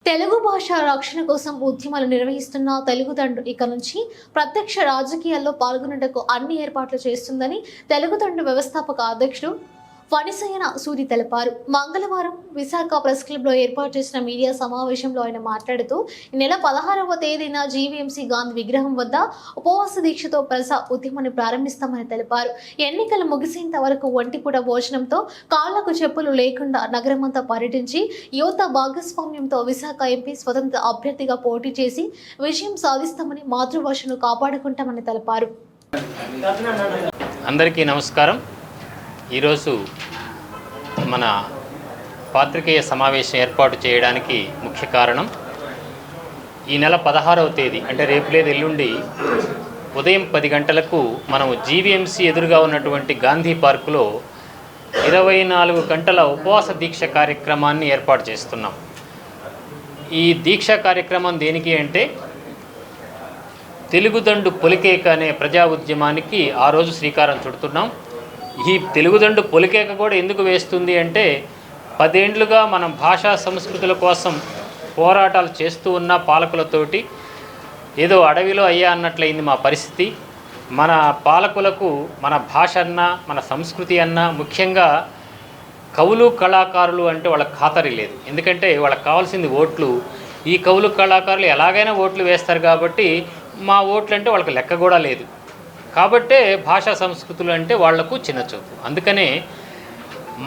తెలుగు భాష రక్షణ కోసం ఉద్యమాలు నిర్వహిస్తున్న తెలుగుదండు ఇక నుంచి ప్రత్యక్ష రాజకీయాల్లో పాల్గొనేందుకు అన్ని ఏర్పాట్లు చేస్తుందని తెలుగుదండు వ్యవస్థాపక అధ్యక్షుడు ఫణిసయ్యన సూరి తెలిపారు. మంగళవారం విశాఖ ప్రెస్ క్లబ్ లో ఏర్పాటు చేసిన మీడియా సమావేశంలో ఆయన మాట్లాడుతూ ఈ నెల 16వ తేదీన జీవీఎంసీ గాంధీ విగ్రహం వద్ద ఉపవాస దీక్షతో ప్రజా ఉద్యమాన్ని ప్రారంభిస్తామని తెలిపారు. ఎన్నికలు ముగిసేంత వరకు ఒంటిపూట భోజనంతో కాళ్లకు చెప్పులు లేకుండా నగరమంతా పర్యటించి యువత భాగస్వామ్యంతో విశాఖ ఎంపీ స్వతంత్ర అభ్యర్థిగా పోటీ చేసి విజయం సాధిస్తామని మాతృభాషను కాపాడుకుంటామని తెలిపారు. అందరికీ నమస్కారం. ఈరోజు మన పాత్రికేయ సమావేశం ఏర్పాటు చేయడానికి ముఖ్య కారణం ఈ నెల 16వ తేదీ అంటే రేపు లేదు ఎల్లుండి ఉదయం 10 గంటలకు మనం జీవీఎంసీ ఎదురుగా ఉన్నటువంటి గాంధీ పార్కులో 24 గంటల ఉపవాస దీక్ష కార్యక్రమాన్ని ఏర్పాటు చేస్తున్నాం. ఈ దీక్షా కార్యక్రమం దేనికి అంటే తెలుగుదండు పొలికేక అనే ప్రజా ఉద్యమానికి ఆ రోజు శ్రీకారం చుడుతున్నాం. ఈ తెలుగుదండు పొలికేక కూడా ఎందుకు వేస్తుంది అంటే 10 ఏళ్లుగా మనం భాషా సంస్కృతుల కోసం పోరాటాలు చేస్తూ ఉన్న పాలకులతోటి ఏదో అడవిలో అయ్యా అన్నట్లయింది మా పరిస్థితి. మన పాలకులకు మన భాష అన్నా మన సంస్కృతి అన్నా ముఖ్యంగా కవులు కళాకారులు అంటే వాళ్ళకి ఖాతరీ లేదు. ఎందుకంటే వాళ్ళకి కావాల్సింది ఓట్లు. ఈ కవులు కళాకారులు ఎలాగైనా ఓట్లు వేస్తారు కాబట్టి మా ఓట్లు అంటే వాళ్ళకి లెక్క కూడా లేదు. కాబట్టే భాషా సంస్కృతులు అంటే వాళ్లకు చిన్నచూపు. అందుకనే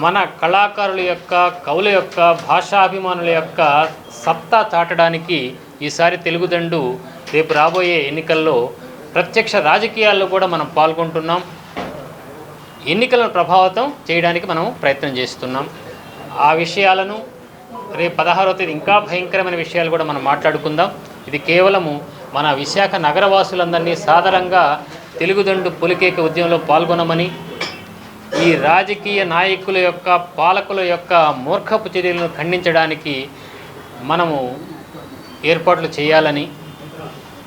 మన కళాకారుల యొక్క కవుల యొక్క భాషాభిమానుల యొక్క సత్తా చాటడానికి ఈసారి తెలుగుదండు రేపు రాబోయే ఎన్నికల్లో ప్రత్యక్ష రాజకీయాల్లో కూడా మనం పాల్గొంటున్నాం. ఎన్నికలను ప్రభావితం చేయడానికి మనం ప్రయత్నం చేస్తున్నాం. ఆ విషయాలను రేపు 16వ తేదీ ఇంకా భయంకరమైన విషయాలు కూడా మనం మాట్లాడుకుందాం. ఇది కేవలము మన విశాఖ నగరవాసులందరినీ సాధారణంగా తెలుగుదండు పొలికేక ఉద్యమంలో పాల్గొనమని, ఈ రాజకీయ నాయకుల యొక్క పాలకుల యొక్క మూర్ఖపు చర్యలను ఖండించడానికి మనము ఏర్పాట్లు చేయాలని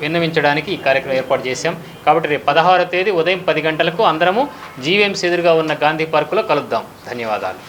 విన్నవించడానికి ఈ కార్యక్రమం ఏర్పాటు చేశాం. కాబట్టి రేపు 16వ తేదీ ఉదయం 10 గంటలకు అందరము జీవీఎంసీ ఎదురుగా ఉన్న గాంధీ పార్కులో కలుద్దాం. ధన్యవాదాలు.